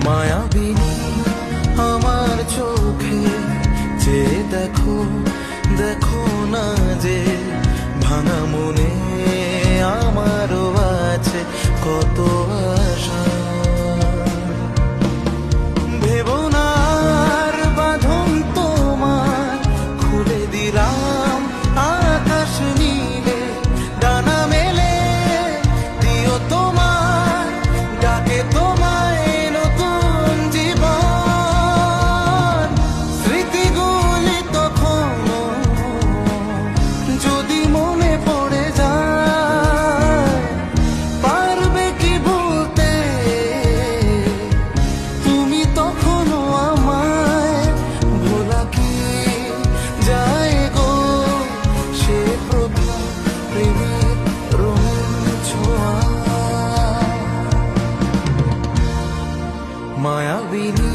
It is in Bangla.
মায়াবিনী আমার চোখে যে দেখো দেখো না যে ভাঙা মনে আমারও আছে কত আশা। ভেবো না আর বাঁধন তোমার, খুলে দিলাম আকাশ নীলে, ডানা মেলে দিও তোমার ডাকে তোমায় নতুন জীবন। স্মৃতিগুলি তখন যদি মনে পড়ে যায়, পারবে কি বলতে তুমি তখনও আমায়? ভোলা কি যায় গো সে প্রথম প্রেমের রঙিন ছোঁয়া। মায়াবিনী